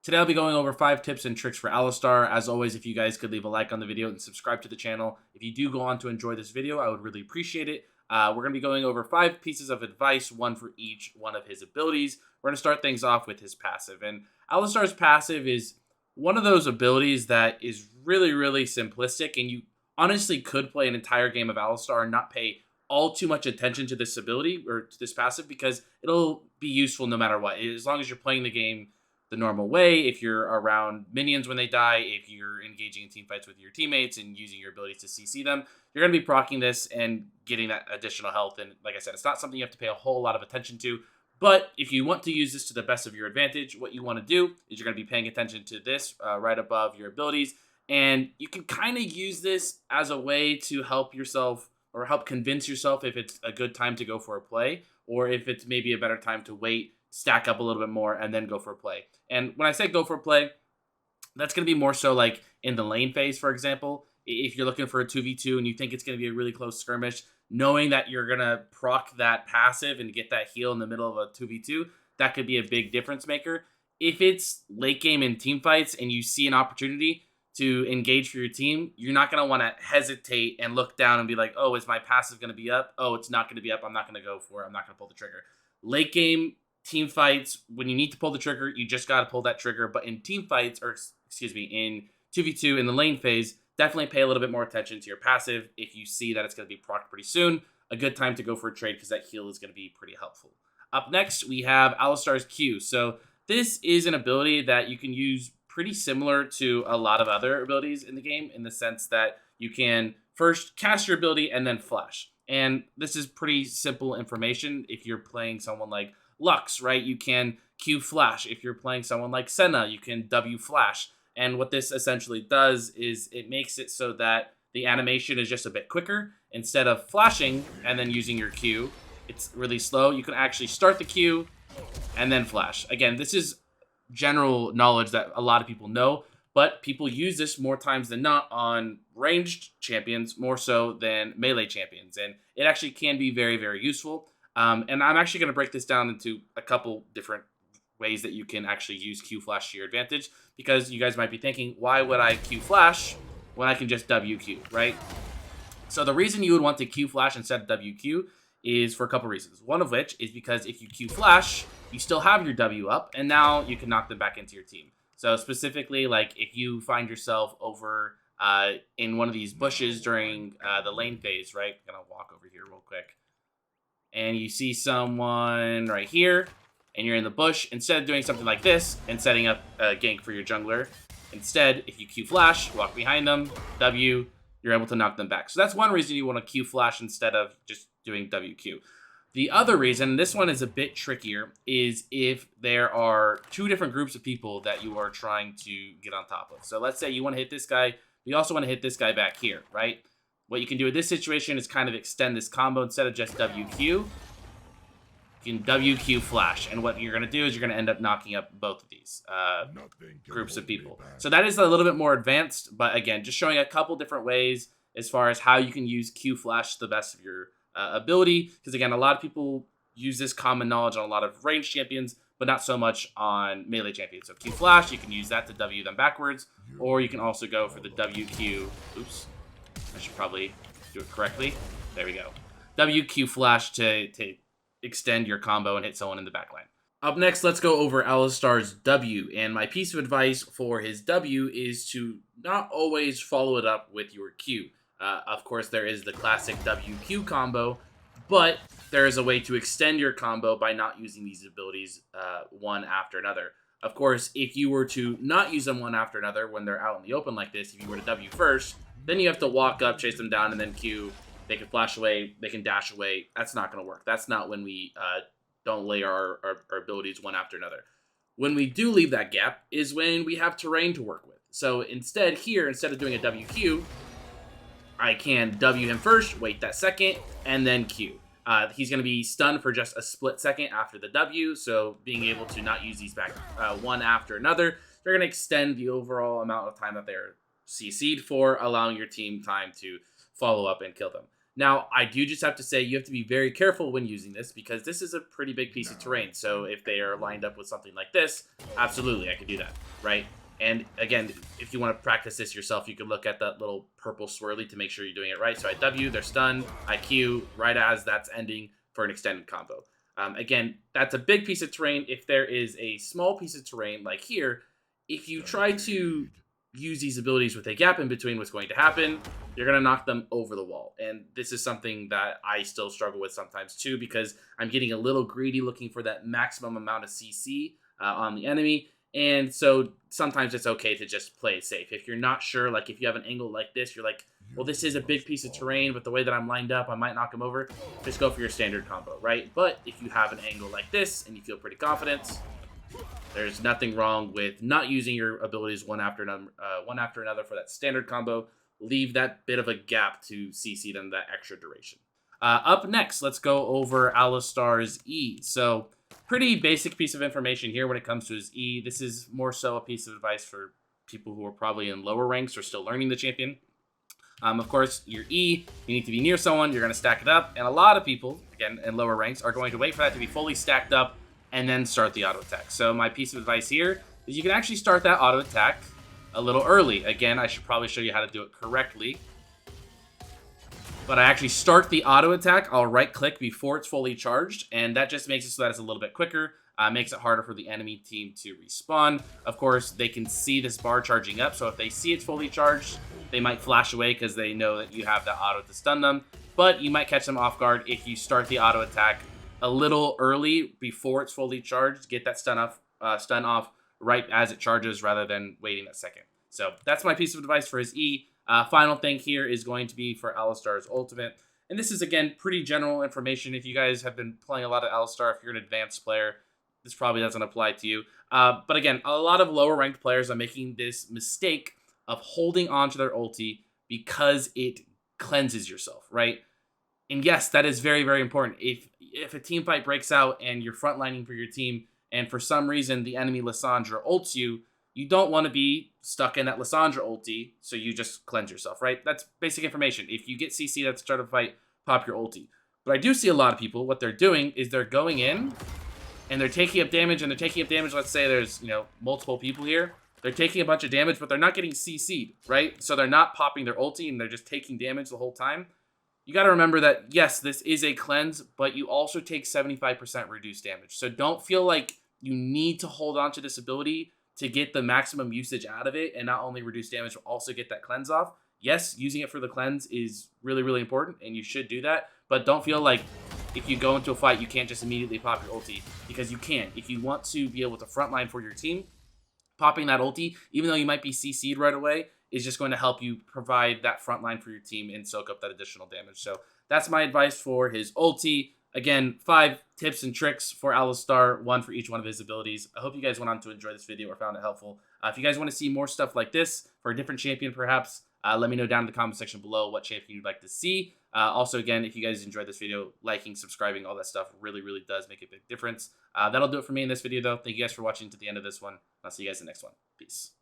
Today I'll be going over 5 tips and tricks for Alistar. As always, if you guys could leave a like on the video and subscribe to the channel. If you do go on to enjoy this video, I would really appreciate it. We're going to be going over 5 pieces of advice, one for each one of his abilities. We're going to start things off with his passive. And Alistar's passive is one of those abilities that is really simplistic, and you honestly could play an entire game of Alistar and not pay all too much attention to this ability or to this passive because it'll be useful no matter what. As long as you're playing the game the normal way, if you're around minions when they die, if you're engaging in team fights with your teammates and using your abilities to CC them, you're going to be proccing this and getting that additional health. And like I said, it's not something you have to pay a whole lot of attention to. But if you want to use this to the best of your advantage, what you want to do is you're going to be paying attention to this right above your abilities. And you can kind of use this as a way to help yourself or help convince yourself if it's a good time to go for a play or if it's maybe a better time to wait, stack up a little bit more, and then go for a play. And when I say go for a play, that's going to be more so like in the lane phase, for example. If you're looking for a 2v2 and you think it's going to be a really close skirmish, knowing that you're going to proc that passive and get that heal in the middle of a 2v2, that could be a big difference maker. If it's late game in team fights and you see an opportunity to engage for your team, you're not going to want to hesitate and look down and be like, oh, is my passive going to be up? Oh, it's not going to be up. I'm not going to go for it. I'm not going to pull the trigger. Late game team fights, when you need to pull the trigger, you just got to pull that trigger. But in team fights, or excuse me, in 2v2 in the lane phase, definitely pay a little bit more attention to your passive. If you see that it's going to be procced pretty soon, a good time to go for a trade because that heal is going to be pretty helpful. Up next, we have Alistar's Q. So this is an ability that you can use pretty similar to a lot of other abilities in the game in the sense that you can first cast your ability and then flash. And this is pretty simple information. If you're playing someone like Lux, right, you can Q flash. If you're playing someone like Senna, you can W flash. And what this essentially does is it makes it so that the animation is just a bit quicker. Instead of flashing and then using your Q, it's really slow. You can actually start the Q and then flash. Again, this is general knowledge that a lot of people know, but people use this more times than not on ranged champions more so than melee champions. And it actually can be very useful. And I'm actually going to break this down into a couple different ways that you can actually use Q flash to your advantage, because you guys might be thinking, why would I Q flash when I can just WQ, right? So the reason you would want to Q flash instead of WQ is for a couple reasons. One of which is because if you Q flash, you still have your W up, and now you can knock them back into your team. So specifically, like if you find yourself over in one of these bushes during the lane phase, right? I'm gonna walk over here real quick. And you see someone right here, and you're in the bush, instead of doing something like this and setting up a gank for your jungler, instead, if you Q flash, walk behind them, W, you're able to knock them back. So that's one reason you want to Q flash instead of just doing WQ. The other reason, this one is a bit trickier, is if there are 2 different groups of people that you are trying to get on top of. So let's say you want to hit this guy, you also want to hit this guy back here, right? What you can do in this situation is kind of extend this combo. Instead of just WQ, you can WQ flash. And what you're going to do is you're going to end up knocking up both of these groups of people. So that is a little bit more advanced. But again, just showing a couple different ways as far as how you can use Q flash to the best of your ability. Because again, a lot of people use this common knowledge on a lot of ranged champions, but not so much on melee champions. So Q flash, you can use that to W them backwards. Or you can also go for the WQ. Oops. I should probably do it correctly. There we go. WQ flash to extend your combo and hit someone in the backline. Up next, let's go over Alistar's W. And my piece of advice for his W is to not always follow it up with your Q. Of course, there is the classic WQ combo, but there is a way to extend your combo by not using these abilities one after another. Of course, if you were to not use them one after another when they're out in the open like this, if you were to W first, then you have to walk up, chase them down, and then Q. They can flash away. They can dash away. That's not going to work. That's not when we don't lay our abilities one after another. When we do leave that gap is when we have terrain to work with. So instead here, instead of doing a WQ, I can W him first, wait that second, and then Q. He's going to be stunned for just a split second after the W, so being able to not use these back one after another, they're going to extend the overall amount of time that they're CC'd for, allowing your team time to follow up and kill them. Now, I do just have to say you have to be very careful when using this because this is a pretty big piece of terrain. So if they are lined up with something like this, absolutely, I could do that, right? And again, if you want to practice this yourself, you can look at that little purple swirly to make sure you're doing it right. So I W, they're stunned, I Q, right as that's ending for an extended combo. Again, that's a big piece of terrain. If there is a small piece of terrain like here, if you try to use these abilities with a gap in between, what's going to happen? You're going to knock them over the wall. And this is something that I still struggle with sometimes too, because I'm getting a little greedy looking for that maximum amount of CC on the enemy. And so sometimes it's okay to just play it safe. If you're not sure, like if you have an angle like this, you're like, well, this is a big piece of terrain, but the way that I'm lined up, I might knock him over. Just go for your standard combo, right? But if you have an angle like this and you feel pretty confident, there's nothing wrong with not using your abilities one after another for that standard combo. Leave that bit of a gap to CC them that extra duration. Up next, let's go over Alistar's E. So pretty basic piece of information here when it comes to his E. This is more so a piece of advice for people who are probably in lower ranks or still learning the champion. Of course, your E, you need to be near someone. You're going to stack it up. And a lot of people, again, in lower ranks, are going to wait for that to be fully stacked up and then start the auto attack. So my piece of advice here is you can actually start that auto attack a little early. Again, I should probably show you how to do it correctly. But I actually start the auto attack. I'll right click before it's fully charged, and that just makes it so that it's a little bit quicker. Makes it harder for the enemy team to respawn. Of course, they can see this bar charging up, so if they see it's fully charged, they might flash away because they know that you have that auto to stun them. But you might catch them off guard if you start the auto attack a little early before it's fully charged. Get that stun off right as it charges rather than waiting a second. So that's my piece of advice for his E. Final thing here is going to be for Alistar's ultimate. And this is, again, pretty general information. If you guys have been playing a lot of Alistar, if you're an advanced player, this probably doesn't apply to you. But again, a lot of lower ranked players are making this mistake of holding on to their ulti because it cleanses yourself, right? And yes, that is very, very important. If a team fight breaks out and you're frontlining for your team, and for some reason the enemy Lissandra ults you, you don't want to be stuck in that Lissandra ulti, so you just cleanse yourself, right? That's basic information. If you get CC at the start of a fight, pop your ulti. But I do see a lot of people, what they're doing is they're going in, and they're taking up damage, let's say there's, multiple people here. They're taking a bunch of damage, but they're not getting CC'd, right? So they're not popping their ulti, and they're just taking damage the whole time. You got to remember that, yes, this is a cleanse, but you also take 75% reduced damage. So don't feel like you need to hold on to this ability to get the maximum usage out of it and not only reduce damage, but also get that cleanse off. Yes, using it for the cleanse is really, really important, and you should do that. But don't feel like if you go into a fight, you can't just immediately pop your ulti, because you can. If you want to be able to frontline for your team, popping that ulti, even though you might be CC'd right away, is just going to help you provide that frontline for your team and soak up that additional damage. So that's my advice for his ulti. Again, 5 tips and tricks for Alistar, 1 for each one of his abilities. I hope you guys went on to enjoy this video or found it helpful. If you guys want to see more stuff like this for a different champion perhaps, let me know down in the comment section below what champion you'd like to see. Also, again, if you guys enjoyed this video, liking, subscribing, all that stuff really, really does make a big difference. That'll do it for me in this video, though. Thank you guys for watching to the end of this one. I'll see you guys in the next one. Peace.